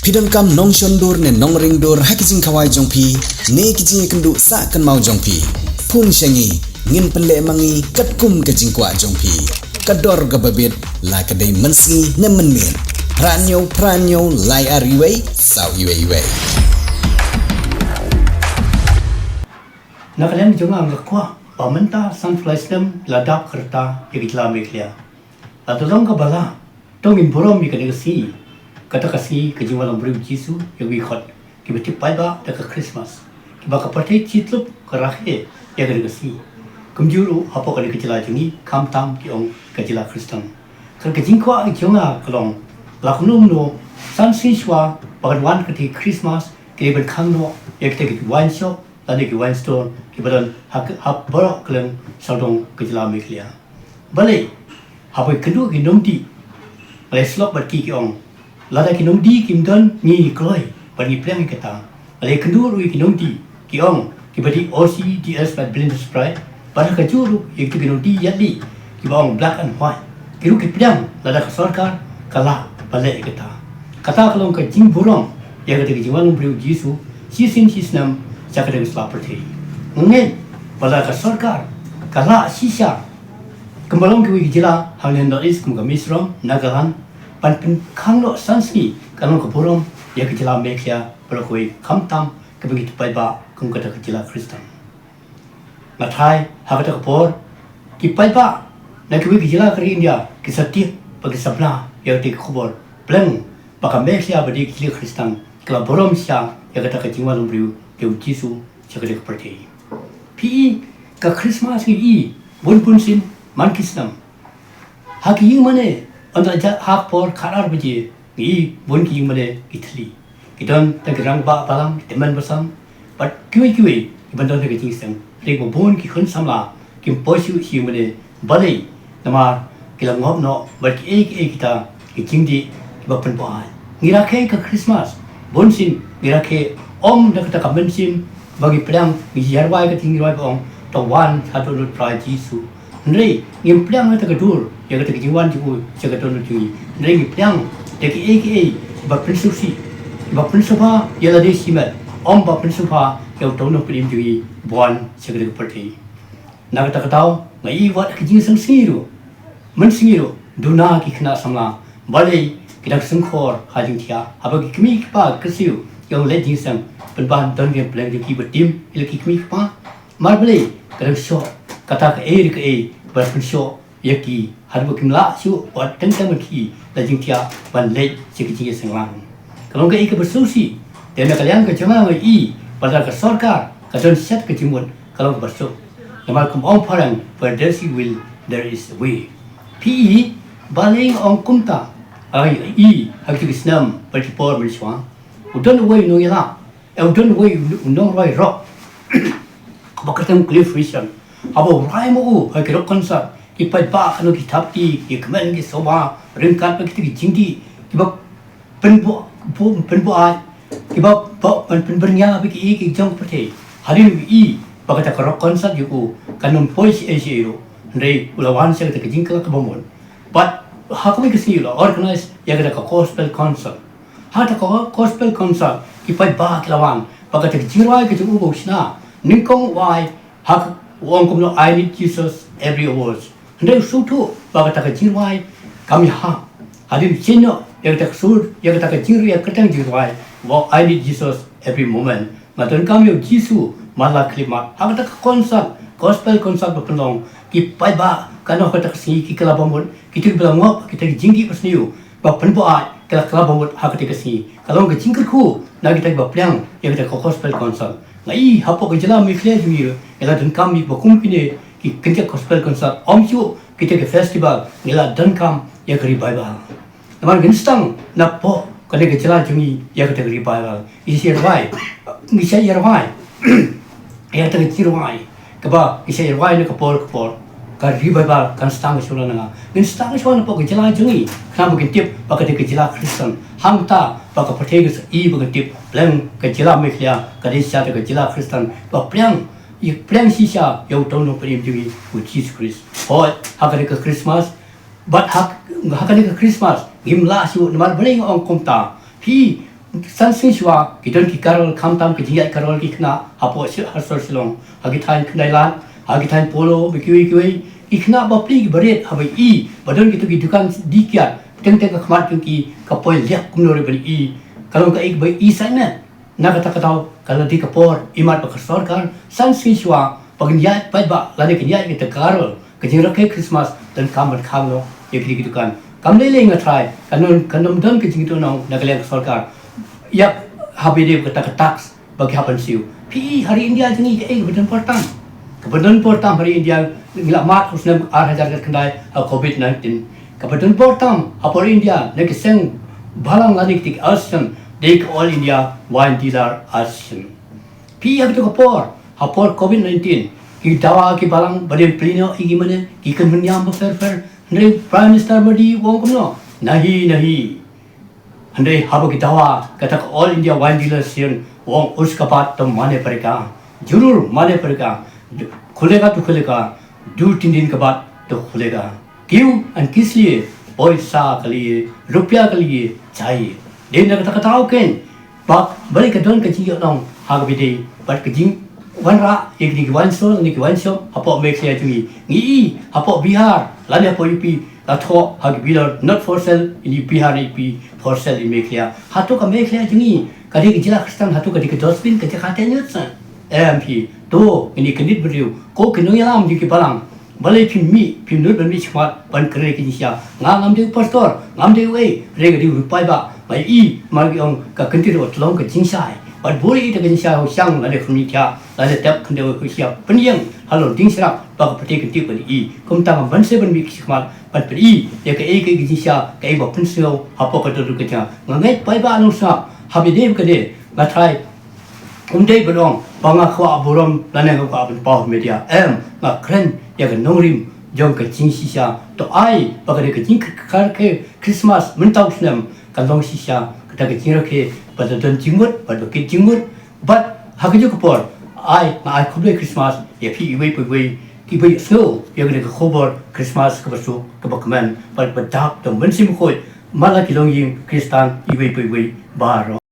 Pidon kam nong shondor ne nong ringdor hakijing kawai jongpi ne kijing kendu sa kan mau jongpi phun Sngi ngin penle mangi katkum kajing Kwah jongpi kador gababit la kadai mensi ne menmin pranyo lai ariwei sau iwei Nakalian jongang Kwah bynta sunfly stem ladap kerta yagitla meklia atolong ka bala tongin borom mi kadegasi kata kasi kejiwalang beri Jisu yang wikot kibati paiba deka Krismas kibaka partai citlup karahe ya kadegasi kumjuru apa kali kecila jungi kamtam kiong kecila Kristen kan kejingkwa jonga kelong lakunum no Sngi shwa bagwan kati Krismas kiriban Khang no ya kita ki wine shop tadi ki wine store kibadan hap borok keleng saudong kecila meklia balik apa kedua ki nomti oleh slop berki kiong lada kinong di kim don ni kloi bagi plan kita ale kendur wi kinong di kiong kibadi OCDS bad blend spray pada kajuru yang kinong di yadi kibong black and white kiru ki plan lada ka sarkar kala balik kita kata kalau ka jing burong ya kata ki jiwan beri Jisu sisin sisnam jakada slaperti ngen pada ka sarkar kala sisa kembalong ki jila halen dois kum misrom nagalan pan Khang no Sngi kalong keburom ya kecila mekya berkoi kamtam kebegitu paiba kum kata kecila Kristen matai hakata kepor ki paiba na kebi kecila keri India kisati bagi sabla ya ti khubor plan baka mekya bagi kecila Kristen kala borom sia ya kata kecima lumbriu teu Jisu cakade keperti pi ka Krismas ki bun sin man kisnam haki mane anda hak por karar beji ni bun ki mane Italy kidon tagrang ba balam teman bersam but kiwi ibandon ke jingsang lek bun ki khun samla kim posu hi mane balai nama kilang ngop no bar ki kita ki jingdi ba pen ba ngira ke ka Krismas bun sin ngira ke om dak ta kamen sin bagi pedang ni yarwai ka tingirwai bong to wan satu lut pra Jisu Nri ngim plang ta kadur ya kata kejiwan ju jaga ton ju nri ngim plang deki aka ba prinsipsi ba prinsipha ya la desimat om ba prinsipha ya ton prim ju bon jaga de parti na kata katau ngai wat kejing sengsiru mensiru duna ki khna samla balai kidak sengkhor hajing thia aba ki kmi pa kesiu yang le jing sang penban don ngim plang ju ki batim il ki kmi pa marble kadang sho kata ke berpensyo Iaki harus kimla siu buat tentang mati dan jingkia bandai sikit senglang kalau ke bersusi dan kalian ke cuma pada ke sarkar kadon set ke timun kalau ke bersuk nama kum om parang where there is will there is way pi baling om kumta ai hakki islam bertipor bersua udon way no yala udon way no right rock bakatam cliff vision abo rai mo hai kerok konsa ki pai ba anu ki thapti ki kmen ki soba ringkat pa ki jingdi ki ba penbo ai ki ba pen bernya bi ki jong pate harin ba kata kerok konsa yu kanum pois ro ndai ulawan se ta ki jingkala ka bomon but hakami ki si organize ya kata ka gospel concert hata ka gospel concert ki pai ba ki lawan ba kata ki jirwai ki ubo sina ningkong wai hak Wong kumno I need Jesus every words. Ndai sutu baga taka jirwai kami ha. Hadin chino yang tak sur yang tak jiru yang ketang jirwai. Wo I need Jesus every moment. Maton kami Jisu malah klima. Hak tak concert gospel concert berpeluang ki pai ba kana kata si ki kala bamut kita bilang ngop kita jinggi pasniu. Ba penpo ai kala bamut hak tak si. Kalau ke jingkerku na kita ba plang yang tak gospel concert. Ngai hapo ke jela mikle ju ela dan kami bokum pine ki kenja gospel concert omju kita ke festival ela dan kam ya kari bible naman ginstang na po kale ke jela jungi ya ke kari bible isi rai ngisa ya rai ya ta ki rai ka ba isi rai ne ka por ka ri bible kan stang shula na ginstang shona po ke jela jungi kana bo tip ba ke jela Kristen hamta ba ka pategus ba ke tip plan ke jela meklia ka desa ke jela Kristen ba plan plan sisa yang tono prim juga Jesus Christ. Oh, hakane ke Krismas, but hakane ke Krismas, gimla siu namar beling ong komta. Pi san sing shwa kidon ki karol kham tam ki jiat karol ki khna apo hasor Shillong agi thain khnailan agi thain polo bikiwi ikhna bapli ki baret habai I badon ki tu ki dukan di Kyiad teng ka khmat ki kapoi liak kumnore bani I kalau ka ik bai I sana na kata katau kalau di kapor imat bakasor kan san sing shwa pagnyat pai ba lani knyat ki karol kajing ke Krismas dan kamat kamlo yakri ki dukan kamle le ngatrai kanon don ki jing tu nong nagaleng sarkar ya habide kata tax bagi hapan siu pi hari India jengi bedan portam hari India ngila mat husna 8,000 kendai COVID-19 kebetulan portam apor India nek seng balang lani tik asam dek all India wine dealer asam pi ya betul apor COVID-19 ki dawa ki balang badan plino igi mana ki kan menyam fer Andre Prime Minister badi wong kumno nahi Andre habo ki dawa kata all India wine dealers yen wong uskapat to mane pareka जरूर माने पड़ेगा खुलेगा तो खुलेगा 2-3 दिन के बाद तो खुलेगा क्यों और किस लिए पैसा के लिए रुपया के लिए चाहिए दिन का कताओ केन बात बड़े के दोन के जी लोग हाग बिदे बट के जिंग वन रा एक दी वन सो अपो मेक से जुई नी अपो बिहार लाने अपो यूपी लाथो हाग बिलर not for sale in Bihar UP for sale in मेकलिया हाथों का मेकलिया जुई कदी के जिला खस्तान हाथों कदी के डस्टबिन के खाते news MP to ini kendit beriu ko kenu yalam di kebalang balai pim nut ban mi chmat ban kre ki sia ngam de pastor ngam de we re ga di rupai ba bai I mar gi ong ka kendit ro tlong ka jingsai ban boli de ga sia ho sang la de khmi thya la de tap khende ho sia penyang halo ding sra ba ka pati kendit ban I kum ta ban se ban mi chmat ban pri ya ka e ki sia ka e ba pun seo ha po ka do ka cha ngai pai ba anu sa ha bi de ka de ba try Umdai belong banga khwa burom lane khwa ben paw media nga kren ya ga nongrim jong ka jing si sha to ai ba ga ke jing khar ke Christmas mun taw snem ka long si sha ka ga jing ke ba da don jingmut ba do ke jingmut but ha ga ju ko por ai na ai khuble Christmas ya phi wei pui ki bai so ya ga ke khubor Christmas ka ba su ka ba kamen ba da to mun sim khoi mala ki long yin Kristan I wei pui ba ro